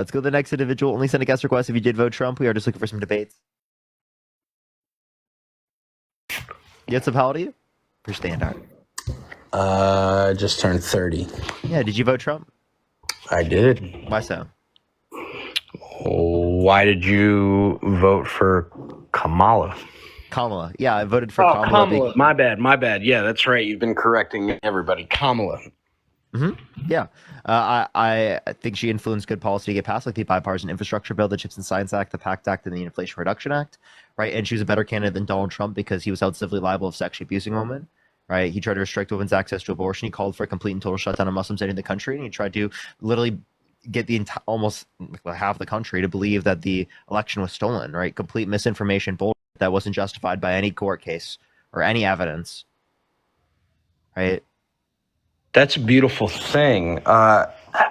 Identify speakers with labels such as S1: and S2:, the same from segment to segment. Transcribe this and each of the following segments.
S1: Let's go to the next individual. Only send a guest request if you did vote Trump. We are just looking for some debates. Yitzhak, how old are you? For standard.
S2: Just turned 30.
S1: Yeah, did you vote Trump?
S2: I did.
S1: Why so?
S2: Why did you vote for Kamala?
S1: Kamala. Yeah, I voted for Kamala.
S2: Kamala. My bad. Yeah, that's right. You've been correcting everybody. Kamala.
S1: Yeah. I think she influenced good policy to get passed, like the bipartisan infrastructure bill, the CHIPS and Science Act, the PACT Act, and the Inflation Reduction Act, right? And she was a better candidate than Donald Trump because he was held civilly liable of sexually abusing women, right? He tried to restrict women's access to abortion. He called for a complete and total shutdown of Muslims entering the country, and he tried to literally get the almost half the country to believe that the election was stolen, right? Complete misinformation, bullshit that wasn't justified by any court case or any evidence, right?
S2: That's a beautiful thing.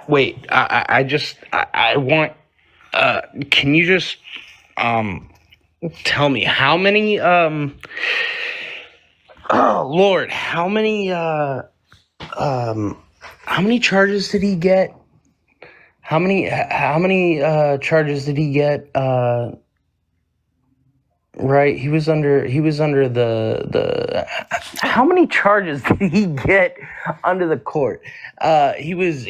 S2: Wait, I want. Can you just tell me how many? Oh Lord, how many charges did he get? How many charges did he get? Right, he was under the how many charges did he get under the court? He was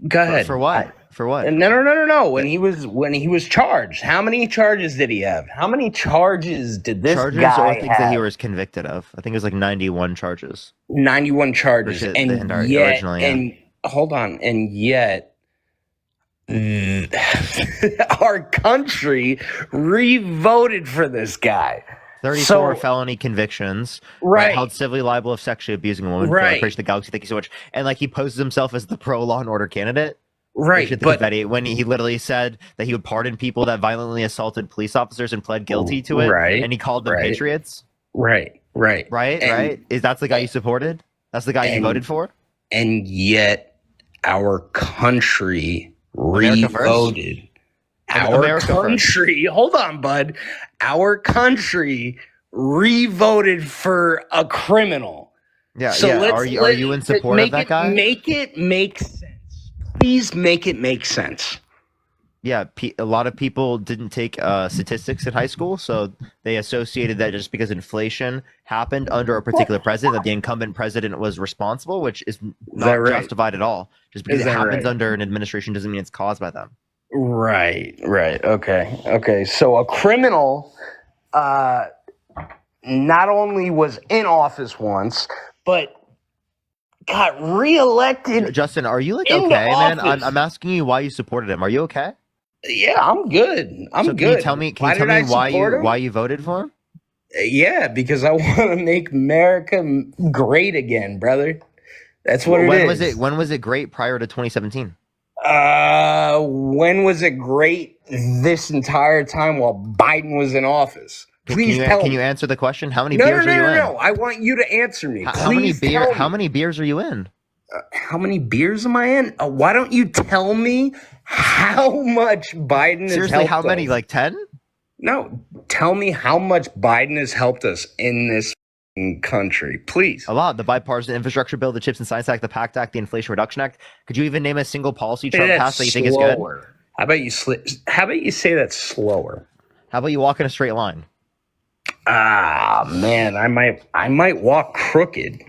S2: go ahead.
S1: For what? For what?
S2: No. When he was charged, how many charges did he have? How many charges did this
S1: Charges
S2: guy
S1: or things
S2: have?
S1: that he was convicted of? I think it was like 91 charges.
S2: 91 charges,
S1: Which
S2: and
S1: originally, yeah.
S2: and hold on, and yet our country re-voted for this guy.
S1: 34 felony convictions.
S2: Right.
S1: Held civilly liable of sexually abusing a woman.
S2: Right.
S1: For the Galaxy. Thank you so much. And like he poses himself as the pro Law and Order candidate.
S2: Right.
S1: But when he literally said that he would pardon people that violently assaulted police officers and pled guilty to it.
S2: Right.
S1: And he called them patriots.
S2: Right.
S1: Right. Is that's the guy you supported? That's the guy you voted for?
S2: And yet our country
S1: America
S2: re-voted. Hold on, bud. Our country re-voted for a criminal.
S1: Yeah. So yeah. Are you in support of that guy?
S2: Make it make sense. Please make it make sense.
S1: Yeah, a lot of people didn't take statistics in high school, so they associated that just because inflation happened under a particular president, that the incumbent president was responsible, which is not justified at all. Just because it happens under an administration doesn't mean it's caused by them.
S2: Right. Okay. So a criminal not only was in office once, but got reelected.
S1: Justin, are you like okay, man? I'm asking you why you supported him. Are you okay?
S2: Yeah, I'm good. I'm good.
S1: Can you tell me why you voted for him?
S2: Yeah, because I want to make America great again, brother. That's what it is.
S1: When was it great prior to 2017?
S2: When was it great this entire time while Biden was in office? Please tell me.
S1: Can you answer the question? How many beers are you in?
S2: No. I want you to answer me.
S1: How many beers are you in?
S2: How many beers am I in? Why don't you tell me how much Biden has helped us?
S1: Seriously, how many? Like 10?
S2: No, tell me how much Biden has helped us in this country, please.
S1: A lot. The bipartisan infrastructure bill, the CHIPS and Science Act, the PACT Act, the Inflation Reduction Act. Could you even name a single policy Trump passed that you think is good?
S2: How about you say that slower?
S1: How about you walk in a straight line?
S2: Man, I might walk crooked.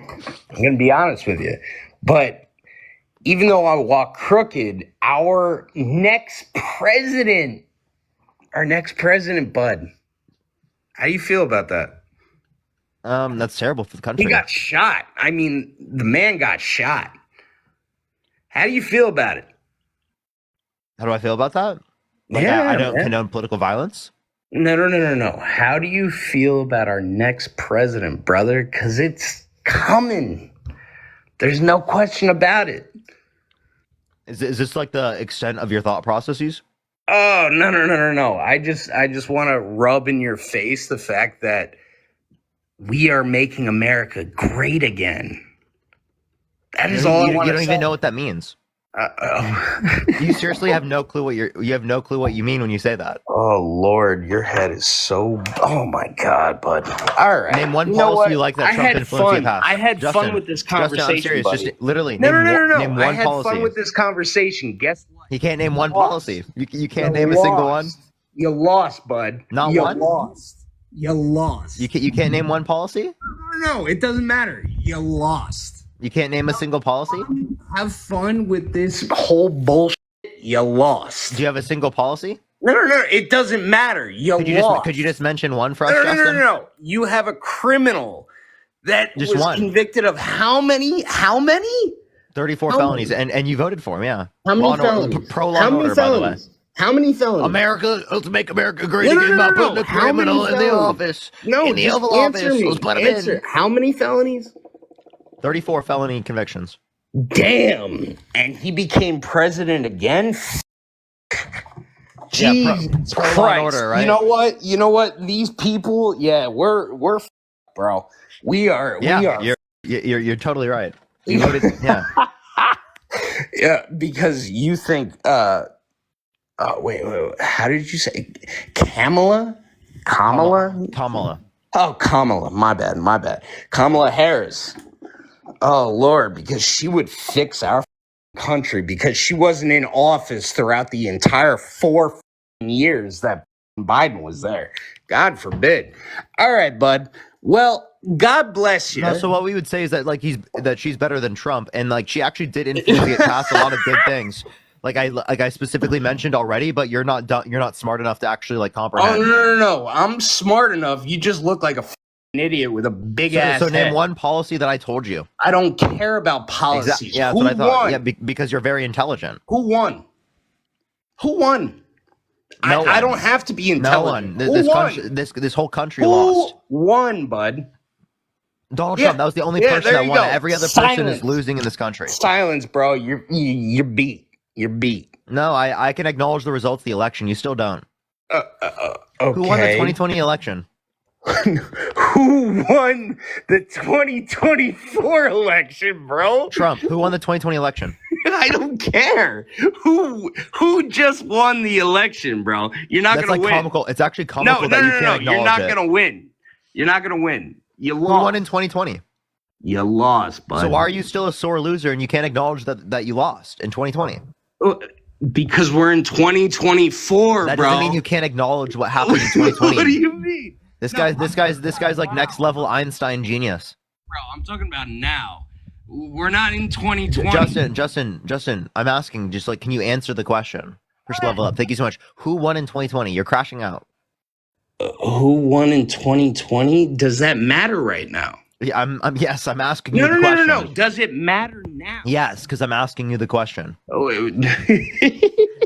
S2: I'm gonna be honest with you. But even though I walk crooked, our next president, bud. How do you feel about that?
S1: That's terrible for the country.
S2: He got shot. I mean, the man got shot. How do you feel about it?
S1: How do I feel about that? I don't condone political violence.
S2: No. How do you feel about our next president, brother? Because it's coming. There's no question about it.
S1: Is this like the extent of your thought processes?
S2: Oh, no. I just want to rub in your face the fact that we are making America great again. That is all I want to say.
S1: You don't even know what that means. You seriously have no clue you have no clue what you mean when you say that.
S2: Oh Lord, your head is so. Oh my God, bud. All right.
S1: Name one policy you like that Trump influenced you past.
S2: I had fun with this conversation.
S1: Justin, I'm serious.
S2: Buddy.
S1: Just literally.
S2: No.
S1: Name one
S2: I had
S1: policy.
S2: fun with this conversation. Guess what?
S1: You can't name one
S2: Lost.
S1: policy. You can't name a single one.
S2: You lost, bud.
S1: Not
S2: you
S1: one?
S2: Lost. You lost.
S1: You can't name one policy.
S2: No, it doesn't matter. You lost.
S1: You can't name a single policy.
S2: Have fun with this whole bullshit. You lost.
S1: Do you have a single policy?
S2: No. It doesn't matter. You lost.
S1: Could you just mention one for us,
S2: No.
S1: Justin?
S2: You have a criminal that
S1: Just
S2: was
S1: one.
S2: convicted of how many?
S1: 34
S2: How
S1: felonies,
S2: many?
S1: and you voted for him, yeah.
S2: How many
S1: Law and order-
S2: felonies?
S1: Pro law
S2: How
S1: and
S2: many
S1: order, by the way.
S2: felonies? How many felonies?
S1: America, let's make America great
S2: No, no,
S1: again
S2: no,
S1: by
S2: no,
S1: putting
S2: no.
S1: a
S2: How many
S1: criminal in the
S2: felonies?
S1: office.
S2: No,
S1: in the
S2: just
S1: Oval
S2: answer
S1: Office.
S2: me.
S1: Let's put him
S2: Answer.
S1: in.
S2: How many felonies?
S1: 34 felony convictions.
S2: Damn. And he became president again?
S1: Yeah,
S2: Jesus
S1: pro law and
S2: Christ.
S1: order, right?
S2: You know what? These people, yeah, we're bro. We are.
S1: You're totally right. You voted, yeah.
S2: Yeah, because you think wait, how did you say Kamala?
S1: Kamala.
S2: Oh, Kamala, my bad. Kamala Harris. Oh Lord, because she would fix our country because she wasn't in office throughout the entire 4 years that Biden was there. God forbid. All right, bud. Well, God bless you.
S1: No, so what we would say is that that she's better than Trump, and like she actually did influence get past a lot of good things. Like I specifically mentioned already, but you're not smart enough to actually like comprehend.
S2: Oh no! I'm smart enough. You just look like a idiot with a big ass.
S1: So name
S2: head.
S1: one policy that I told you.
S2: I don't care about policies.
S1: Yeah, that's
S2: Who
S1: what I thought.
S2: won?
S1: Yeah, because you're very intelligent.
S2: Who won?
S1: No
S2: I
S1: one.
S2: don't have to be
S1: No
S2: intelligent.
S1: one.
S2: Who
S1: This
S2: won?
S1: country, this whole country
S2: Who
S1: lost.
S2: won, bud?
S1: Donald
S2: Yeah.
S1: Trump. That was the only
S2: Yeah,
S1: person
S2: there
S1: that
S2: you
S1: won.
S2: go.
S1: Every other person
S2: Silence.
S1: is losing in this country.
S2: Silence, bro. You're beat. You're beat.
S1: No, I can acknowledge the results of the election. You still don't.
S2: Okay.
S1: Who won the 2020 election?
S2: Who won the 2024 election, bro?
S1: Trump. Who won the 2020 election?
S2: I don't care. Who just won the election, bro? You're not
S1: That's
S2: gonna
S1: like
S2: win.
S1: comical. It's actually comical that you can't acknowledge
S2: You're not
S1: it.
S2: gonna win. You're not gonna win. You
S1: Who
S2: lost.
S1: won in 2020?
S2: You lost, bud.
S1: So why are you still a sore loser and you can't acknowledge that you lost in 2020?
S2: Because we're in 2024,
S1: That
S2: bro.
S1: doesn't mean you can't acknowledge what happened in 2020.
S2: What do you mean?
S1: This guy's like next level Einstein genius.
S2: Bro, I'm talking about now. We're not in 2020.
S1: Justin, I'm asking, just like, can you answer the question? First level up. Thank you so much. Who won in 2020? You're crashing out.
S2: Who won in 2020? Does that matter right now?
S1: Yeah, I'm asking you the question.
S2: No. Does it matter now?
S1: Yes, because I'm asking you the question.
S2: Oh,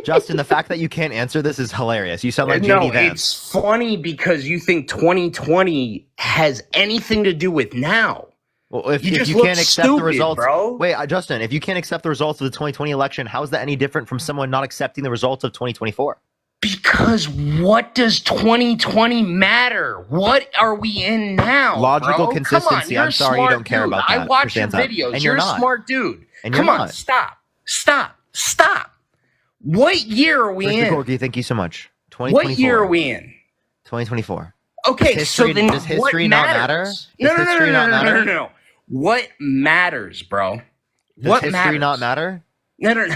S1: Justin, the fact that you can't answer this is hilarious. You sound like
S2: no,
S1: JD Vance.
S2: it's funny because you think 2020 has anything to do with now.
S1: Well, if
S2: You
S1: you
S2: just look
S1: can't accept the
S2: stupid,
S1: results,
S2: bro.
S1: wait, Justin, if you can't accept the results of the 2020 election, how is that any different from someone not accepting the results of 2024?
S2: Because what does 2020 matter? What are we in now?
S1: Logical
S2: bro?
S1: consistency.
S2: Come on, you're
S1: I'm
S2: a
S1: sorry you
S2: smart
S1: don't care
S2: dude.
S1: about that.
S2: I watch your
S1: Understand that.
S2: videos.
S1: And
S2: You're
S1: you're
S2: a
S1: not.
S2: smart dude.
S1: And you're
S2: Come on,
S1: not.
S2: stop. What year are we in?
S1: Gorky, thank you so much. 2024.
S2: What year are we in?
S1: 2024.
S2: Okay,
S1: Does
S2: so
S1: history-
S2: then
S1: does history
S2: what
S1: not
S2: matters?
S1: matter? Does history not matter?
S2: No. What matters, bro?
S1: Does
S2: What
S1: history
S2: matters?
S1: not matter?
S2: No.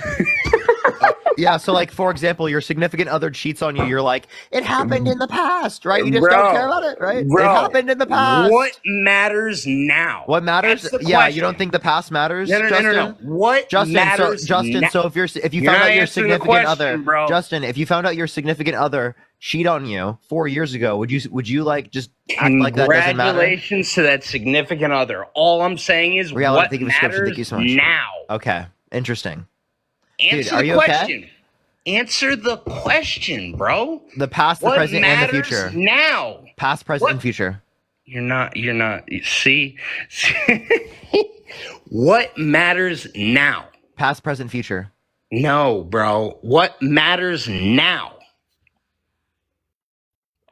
S1: Yeah, so like for example, your significant other cheats on you. You're like, it happened in the past, right? You just
S2: Bro,
S1: don't care about it, right?
S2: bro,
S1: It happened in the past.
S2: What matters now?
S1: What matters?
S2: That's the
S1: Yeah,
S2: question.
S1: you don't think the past matters,
S2: No.
S1: Justin?
S2: What
S1: Justin,
S2: matters?
S1: Justin,
S2: now?
S1: so if you
S2: You're
S1: found
S2: not
S1: out your
S2: answering the
S1: significant
S2: question,
S1: other,
S2: bro.
S1: Justin, if you found out your significant other cheat on you 4 years ago, would you like just act like that doesn't matter?
S2: Congratulations to that significant other. All I'm saying is
S1: Reality,
S2: what
S1: thank you for subscription.
S2: matters
S1: Thank you so much.
S2: now.
S1: Okay, interesting.
S2: Answer
S1: are
S2: the
S1: you okay?
S2: question. Answer the question, bro.
S1: The past, the
S2: What
S1: present, and the
S2: matters
S1: future.
S2: now?
S1: Past, present,
S2: What?
S1: and future.
S2: You're not. See? What matters now?
S1: Past, present, future.
S2: No, bro. What matters now?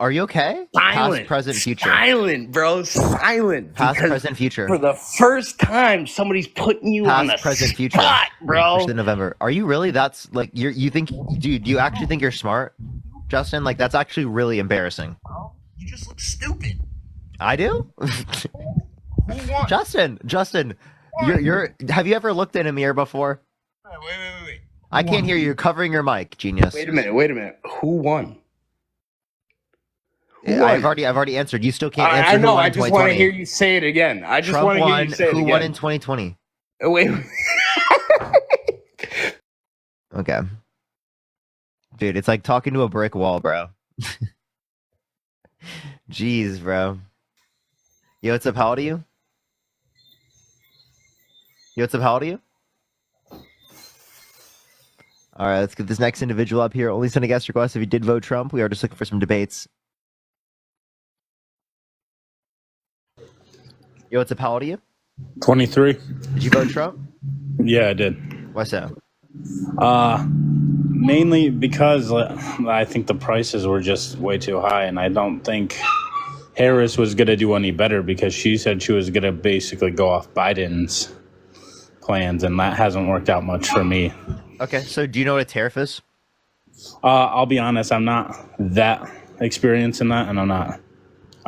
S1: Are you okay?
S2: Silent.
S1: Past, present, future.
S2: Silent, bro. Silent.
S1: Past,
S2: Because
S1: present, future.
S2: for the first time, somebody's putting you on the
S1: Past, present, future.
S2: spot, bro.
S1: First of November. Are you really? That's like you think, dude? Do you actually think you're smart, Justin? Like that's actually really embarrassing.
S2: You just look stupid.
S1: I do.
S2: Who won?
S1: Justin, you're. Have you ever looked in a mirror before?
S2: Wait.
S1: I can't hear you. You're covering your mic, genius.
S2: Wait a minute. Who won?
S1: I've already answered. You still can't answer
S2: I
S1: who
S2: know.
S1: won
S2: I
S1: in
S2: just want to
S1: 2020.
S2: hear you say it again. I just
S1: Trump
S2: want to hear
S1: won.
S2: you say it
S1: Who
S2: again.
S1: won in 2020?
S2: Wait.
S1: Okay. Dude, it's like talking to a brick wall, bro. Jeez, bro. Yo, what's up? How old are you? Yo, what's up? How old are you? All right, let's get this next individual up here. Only send a guest request if you did vote Trump. We are just looking for some debates. Yo, what's up? How old are you?
S3: 23.
S1: Did you vote Trump?
S3: Yeah, I did.
S1: Why so?
S3: Mainly because I think the prices were just way too high, and I don't think Harris was going to do any better because she said she was going to basically go off Biden's plans, and that hasn't worked out much for me.
S1: Okay, so do you know what a tariff is?
S3: I'll be honest, I'm not that experienced in that, and I'm not.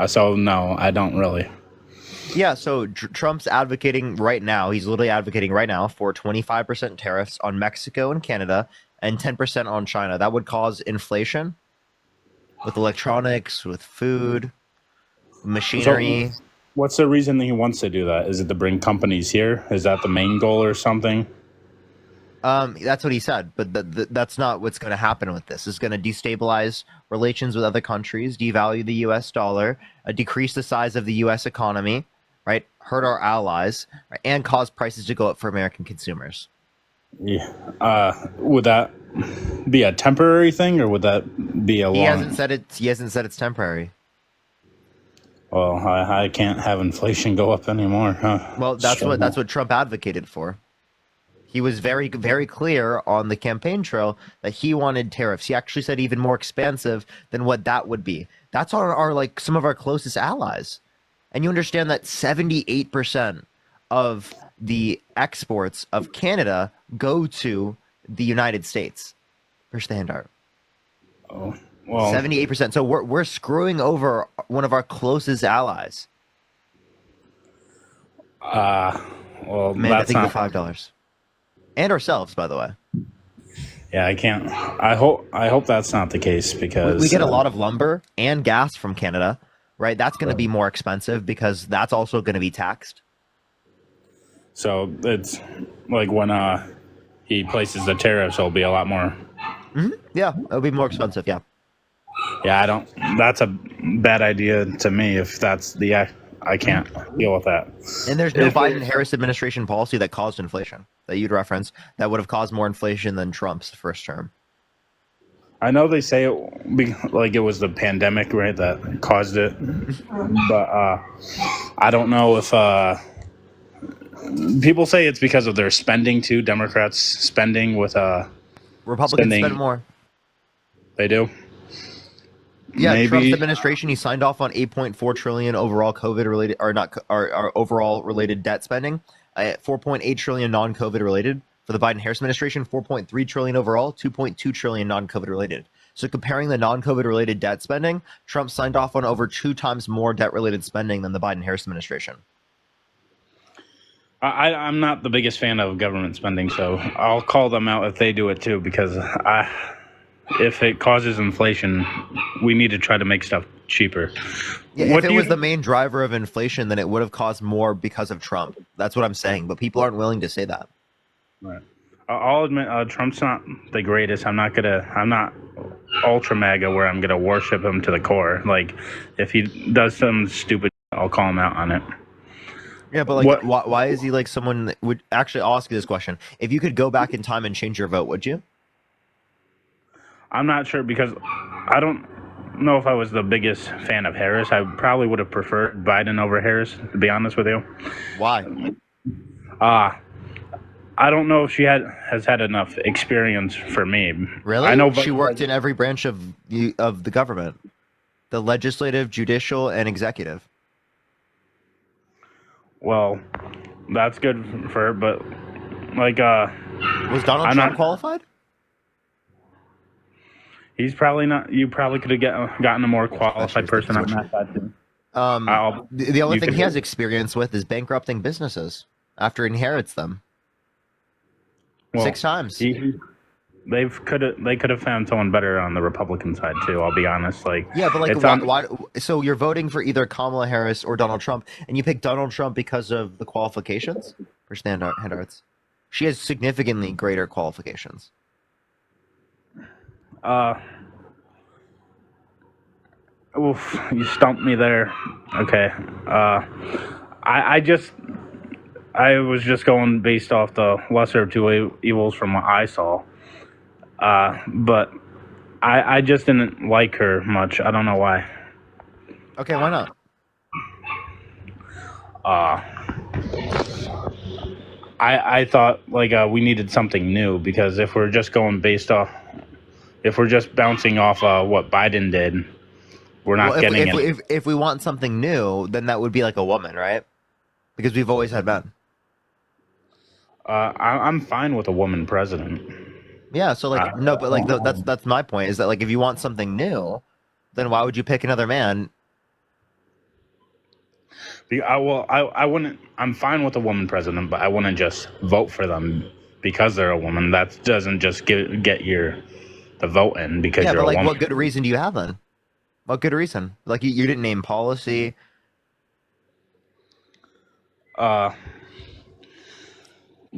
S3: So, no, I don't really.
S1: Yeah, so Trump's advocating right now, he's literally advocating right now for 25% tariffs on Mexico and Canada and 10% on China. That would cause inflation with electronics, with food, machinery.
S3: So, what's the reason that he wants to do that? Is it to bring companies here? Is that the main goal or something?
S1: That's what he said, but that's not what's going to happen with this. It's going to destabilize relations with other countries, devalue the U.S. dollar, decrease the size of the U.S. economy, right? Hurt our allies, right? And cause prices to go up for American consumers.
S3: Yeah. Would that be a temporary thing, or would that be a long?
S1: He hasn't said it's temporary.
S3: Well, I can't have inflation go up anymore, huh?
S1: Well, that's what Trump advocated for. He was very, very clear on the campaign trail that he wanted tariffs. He actually said even more expansive than what that would be. That's our like some of our closest allies. And you understand that 78% of the exports of Canada go to the United States. Push the hand art.
S3: Oh, well,
S1: 78%. So we're screwing over one of our closest allies.
S3: well,
S1: Man, I
S3: that's
S1: think
S3: not.
S1: for $5. And ourselves, by the way.
S3: Yeah, I can't. I hope that's not the case because
S1: We get a lot of lumber and gas from Canada, right? That's going to be more expensive because that's also going to be taxed.
S3: So it's like when he places the tariffs, it'll be a lot more.
S1: Yeah, it'll be more expensive. Yeah.
S3: Yeah, I don't. That's a bad idea to me. If that's the, I can't deal with that.
S1: And there's no Biden-Harris administration policy that caused inflation that you'd reference that would have caused more inflation than Trump's first term.
S3: I know they say like it was the pandemic, right, that caused it, but I don't know if people say it's because of their spending too. Democrats spending with
S1: Republicans
S3: spending.
S1: spend more.
S3: They do.
S1: Yeah,
S3: Maybe.
S1: Trump's administration, he signed off on 8.4 trillion overall COVID related or not or overall related debt spending, 4.8 trillion non-COVID related. For the Biden-Harris administration, 4.3 trillion overall, 2.2 trillion non-COVID related. So comparing the non-COVID related debt spending, Trump signed off on over 2 times more debt related spending than the Biden-Harris administration.
S3: I'm not the biggest fan of government spending, so I'll call them out if they do it too, because if it causes inflation, we need to try to make stuff cheaper.
S1: Yeah, if it was the main driver of inflation, then it would have caused more because of Trump. That's what I'm saying, but people aren't willing to say that.
S3: Right. I'll admit Trump's not the greatest. I'm not ultra MAGA where I'm gonna worship him to the core. Like if he does something stupid, I'll call him out on it.
S1: Yeah, but like, why is he like someone that would actually? I'll ask you this question: if you could go back in time and change your vote, would you?
S3: I'm not sure because I don't know if I was the biggest fan of Harris. I probably would have preferred Biden over Harris, to be honest with you.
S1: Why?
S3: I don't know if she has had enough experience for me.
S1: Really?
S3: I know
S1: she worked in every branch of the government, the legislative, judicial, and executive.
S3: Well, that's good for her, but like,
S1: was Donald Trump qualified?
S3: He's probably not. You probably could have gotten a more qualified person on that side too.
S1: The only thing he has experience with is bankrupting businesses after he inherits them. Well, 6 times.
S3: They could have found someone better on the Republican side too. I'll be honest. Like
S1: Yeah, but like,
S3: it's on.
S1: why? So you're voting for either Kamala Harris or Donald Trump, and you pick Donald Trump because of the qualifications for standards. She has significantly greater qualifications.
S3: Uh, Oof, you stumped me there. Okay. I just I was just going based off the lesser of two evils from what I saw. But I just didn't like her much. I don't know why.
S1: Okay, why not?
S3: Uh, I thought like we needed something new because if we're just going based off, if we're just bouncing off what Biden did, we're not
S1: Well,
S3: getting it.
S1: if we want something new, then that would be like a woman, right? Because we've always had men.
S3: I'm fine with a woman president.
S1: Yeah, so like no, but like that's my point is that like if you want something new, then why would you pick another man?
S3: I wouldn't. I'm fine with a woman president, but I wouldn't just vote for them because they're a woman. That doesn't just get the vote in because
S1: Yeah,
S3: you're
S1: but
S3: a
S1: like,
S3: woman.
S1: what good reason do you have then? What good reason? Like you didn't name policy.
S3: Uh,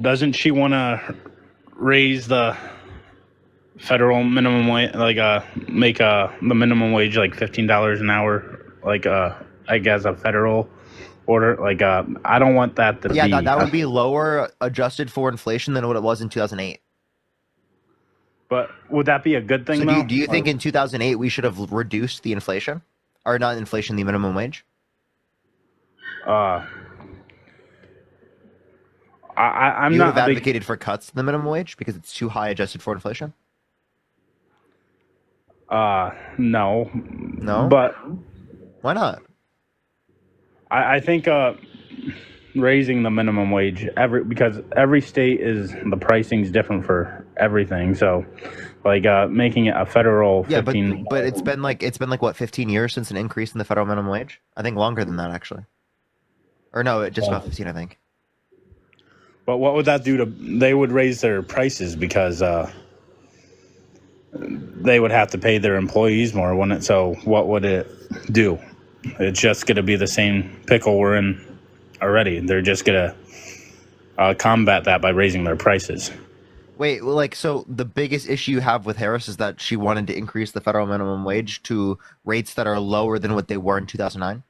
S3: doesn't she want to raise the federal minimum wage, like make the minimum wage like $15 an hour, like I guess a federal order. Like I don't want that to
S1: Yeah,
S3: be.
S1: that would be lower adjusted for inflation than what it was in 2008.
S3: But would that be a good thing
S1: So
S3: though?
S1: do you think in 2008 we should have reduced the inflation, or not inflation, the minimum wage?
S3: Uh, I'm
S1: You would
S3: not
S1: have
S3: a big.
S1: advocated for cuts to the minimum wage because it's too high adjusted for inflation.
S3: No,
S1: No,
S3: but
S1: why not?
S3: I think raising the minimum wage because every state is the pricing is different for everything. So, like making it a federal
S1: Yeah,
S3: 15.
S1: but it's been like what 15 years since an increase in the federal minimum wage. I think longer than that actually, or no, just about 15. I think.
S3: But what would that do to? They would raise their prices because they would have to pay their employees more, wouldn't it? So what would it do? It's just going to be the same pickle we're in already. They're just going to combat that by raising their prices.
S1: Wait, well, like, so the biggest issue you have with Harris is that she wanted to increase the federal minimum wage to rates that are lower than what they were in 2009?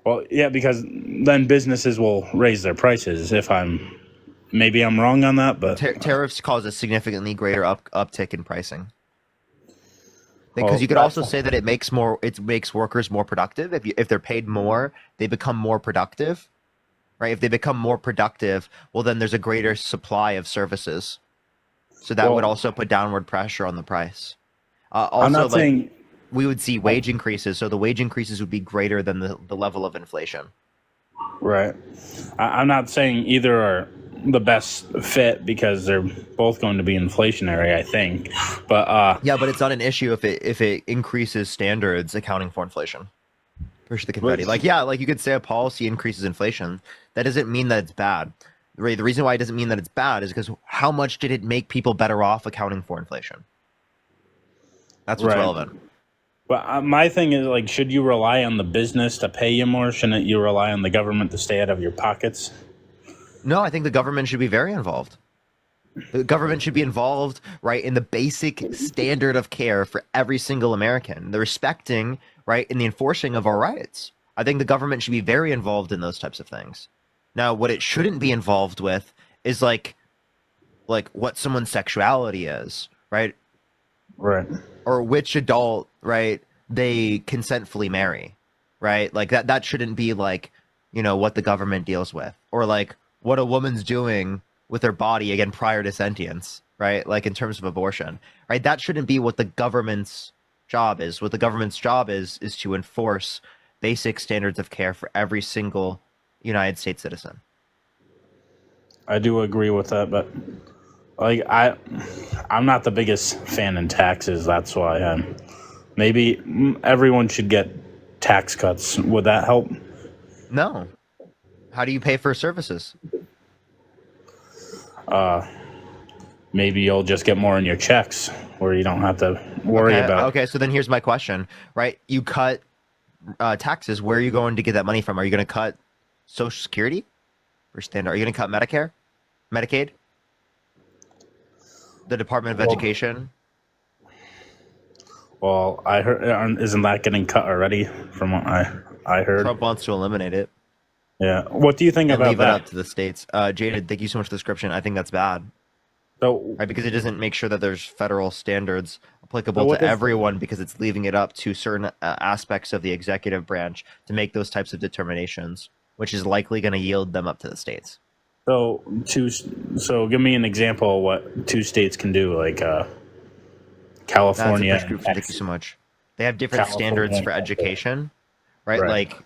S3: Well, yeah, because then businesses will raise their prices. Maybe I'm wrong on that, but
S1: Tariffs cause a significantly greater uptick in pricing. Because
S3: Well,
S1: you could
S3: that's-
S1: also say that it makes workers more productive. If they're paid more, they become more productive, right? If they become more productive, well, then there's a greater supply of services. So that
S3: Well-
S1: would also put downward pressure on the price.
S3: I'm
S1: Also,
S3: not
S1: like,
S3: saying.
S1: we would see wage increases, so the wage increases would be greater than the level of inflation.
S3: Right. I'm not saying either are the best fit because they're both going to be inflationary, I think. But
S1: Yeah, but it's not an issue if it increases standards accounting for inflation. Push the confetti.
S3: Right.
S1: Like, yeah, like you could say a policy increases inflation. That doesn't mean that it's bad. Right. The reason why it doesn't mean that it's bad is because how much did it make people better off accounting for inflation? That's what's
S3: Right.
S1: relevant.
S3: but my thing is like, should you rely on the business to pay you more? Shouldn't you rely on the government to stay out of your pockets?
S1: No, I think the government should be very involved. The government should be involved, right, in the basic standard of care for every single American, the respecting, right, and the enforcing of our rights. I think the government should be very involved in those types of things. Now, what it shouldn't be involved with is like what someone's sexuality is, right,
S3: Right.
S1: or which adult, right, they consentfully marry, right? Like that shouldn't be like, what the government deals with, or like what a woman's doing with her body again prior to sentience, right? Like in terms of abortion, right? That shouldn't be what the government's job is. What the government's job is to enforce basic standards of care for every single United States citizen.
S3: I do agree with that, but like I'm not the biggest fan in taxes. That's why maybe everyone should get tax cuts. Would that help?
S1: No. How do you pay for services?
S3: maybe you'll just get more in your checks where you don't have to worry
S1: Okay,
S3: about.
S1: okay. So then here's my question, right? You cut taxes. Where are you going to get that money from? Are you going to cut Social Security or standard? Are you going to cut Medicare, Medicaid, the Department of
S3: Well,
S1: Education?
S3: well, I heard, isn't that getting cut already? From what I heard.
S1: Trump wants to eliminate it
S3: Yeah. What do you think
S1: and
S3: about
S1: leave it up
S3: that?
S1: to the states. Jaded, thank you so much for the description. I think that's bad,
S3: So,
S1: right? Because it doesn't make sure that there's federal standards applicable
S3: so what
S1: to
S3: does
S1: everyone because it's leaving it up to certain aspects of the executive branch to make those types of determinations, which is likely going to yield them up to the states.
S3: so give me an example of what two states can do, like
S1: That's a
S3: California,
S1: prescription. Thank you so much. They have different standards for
S3: California.
S1: education, right?
S3: Right.
S1: Like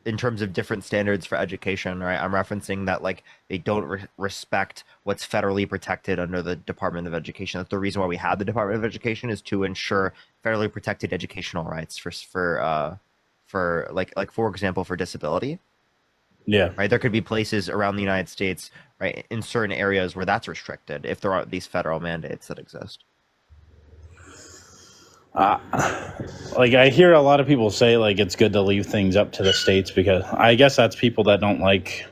S1: in terms of different standards for education, right? I'm referencing that like they don't respect what's federally protected under the Department of Education. That's the reason why we have the Department of Education is to ensure federally protected educational rights for like for example for disability,
S3: Yeah.
S1: right? There could be places around the United States, right, in certain areas where that's restricted if there are these federal mandates that exist.
S3: Like I hear a lot of people say like it's good to leave things up to the states because I guess that's people that don't like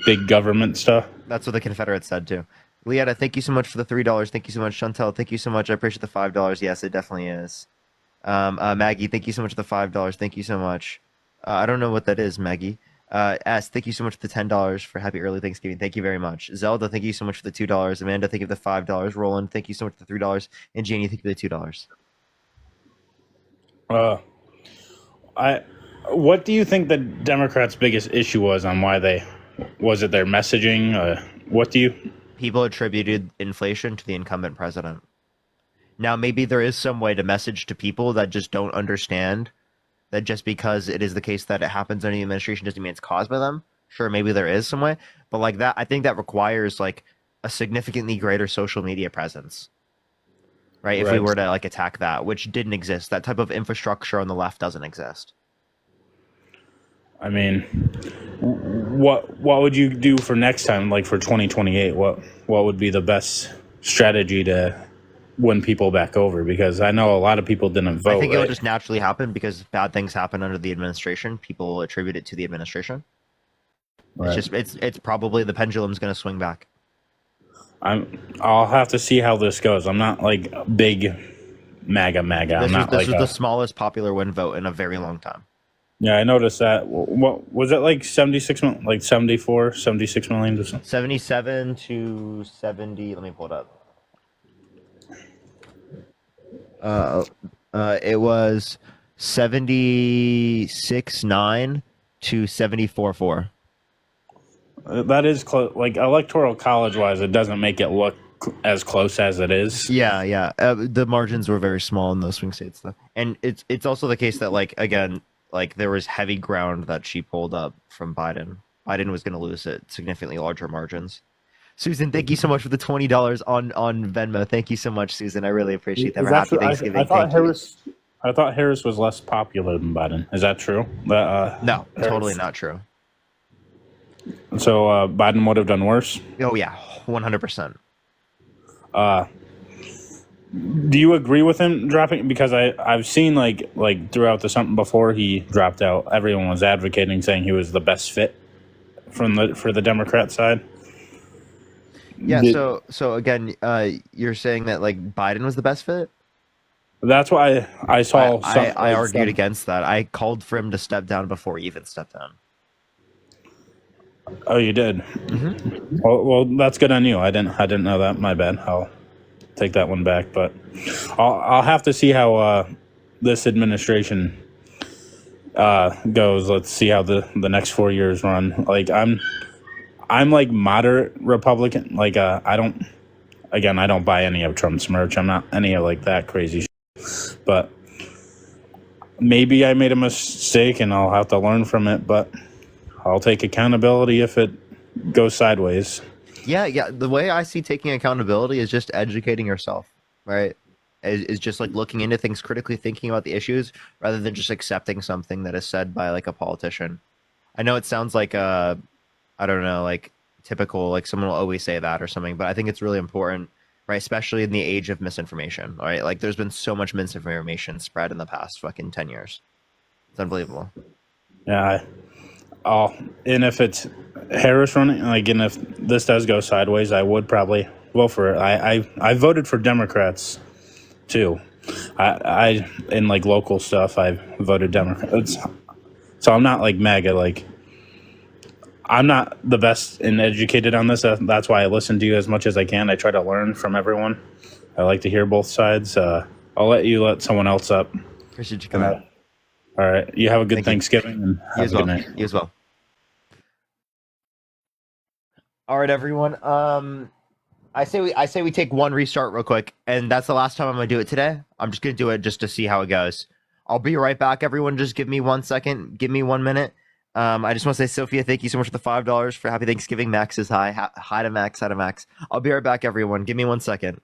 S3: big government stuff.
S1: That's what the Confederates said too. Leetta, thank you so much for the $3. Thank you so much, Chantel. Thank you so much. I appreciate the $5. Yes, it definitely is. Maggie, thank you so much for the $5. Thank you so much. I don't know what that is, Maggie. S, thank you so much for the $10 for Happy Early Thanksgiving. Thank you very much. Zelda, thank you so much for the $2. Amanda, thank you for the $5. Roland, thank you so much for the $3. And Janie, thank you for the $2.
S3: I what do you think the Democrats' biggest issue was on why they was it their messaging? What do you
S1: People attributed inflation to the incumbent president. Now, maybe there is some way to message to people that just don't understand that just because it is the case that it happens under the administration doesn't mean it's caused by them. Sure, maybe there is some way, but like that, I think that requires like a significantly greater social media presence, right? If we
S3: Right.
S1: were to like attack that, which didn't exist, that type of infrastructure on the left doesn't exist.
S3: I mean, what would you do for next time, like for 2028? What would be the best strategy to win people back over? Because I know a lot of people didn't vote.
S1: I think it
S3: right?
S1: will just naturally happen because bad things happen under the administration. People will attribute it to the administration.
S3: Right.
S1: It's just it's probably the pendulum's going to swing back.
S3: I'll have to see how this goes. I'm not like big MAGA. I'm
S1: This
S3: not
S1: was
S3: like
S1: the smallest popular win vote in a very long time.
S3: yeah. I noticed that. What was it like 76, like 74, 76 million or something?
S1: 77 to 70. Let me pull it up. It was 76.9 to 74.4.
S3: That is close. Like electoral college wise, it doesn't make it look as close as it is.
S1: Yeah, yeah. The margins were very small in those swing states, though, and it's also the case that like again, like there was heavy ground that she pulled up from Biden. Biden was going to lose at significantly larger margins. Susan, thank you so much for the $20 on Venmo. Thank you so much, Susan. I really appreciate that.
S3: Is
S1: For
S3: that
S1: happy
S3: true?
S1: Thanksgiving.
S3: I thought
S1: Thank you.
S3: Harris. I thought Harris was less popular than Biden. Is that true?
S1: No,
S3: Harris-
S1: totally not true.
S3: So Biden would have done worse.
S1: Oh yeah, 100%.
S3: Do you agree with him dropping? Because I've seen like throughout the something before he dropped out, everyone was advocating saying he was the best fit for the Democrat side.
S1: Yeah.
S3: Did-
S1: So again, you're saying that like Biden was the best fit.
S3: That's why I saw.
S1: I argued against that. I called for him to step down before he even stepped down.
S3: Oh, you did.
S1: Mm-hmm.
S3: Well, that's good on you. I didn't know that. My bad. I'll take that one back. But I'll have to see how this administration goes. Let's see how the next 4 years run. Like I'm like moderate Republican. Like I don't buy any of Trump's merch. I'm not any of like that crazy shit. But maybe I made a mistake and I'll have to learn from it. But I'll take accountability if it goes sideways.
S1: Yeah. The way I see taking accountability is just educating yourself, right? Is just like looking into things critically, thinking about the issues rather than just accepting something that is said by like a politician. I know it sounds like I don't know, like typical, like someone will always say that or something, but I think it's really important right? Especially in the age of misinformation, right? Like there's been so much misinformation spread in the past fucking 10 years. It's unbelievable.
S3: Yeah. And if it's Harris running, like, and if this does go sideways, I would probably vote for it. I voted for Democrats too. I in like local stuff, I voted Democrats. So I'm not like MAGA. Like, I'm not the best and educated on this. That's why I listen to you as much as I can. I try to learn from everyone. I like to hear both sides. I'll let someone else up.
S1: Appreciate you coming.
S3: All right. You have a good
S1: Thank you.
S3: Thanksgiving and
S1: You
S3: have
S1: as
S3: a
S1: well.
S3: good night.
S1: You as well. All right, everyone. I say we take one restart real quick, and that's the last time I'm gonna do it today. I'm just gonna do it just to see how it goes. I'll be right back, everyone. Just give me 1 second. Give me 1 minute. I just want to say, Sophia, thank you so much for the $5 for Happy Thanksgiving. Max is hi. Hi to Max. Hi to Max. I'll be right back, everyone. Give me 1 second.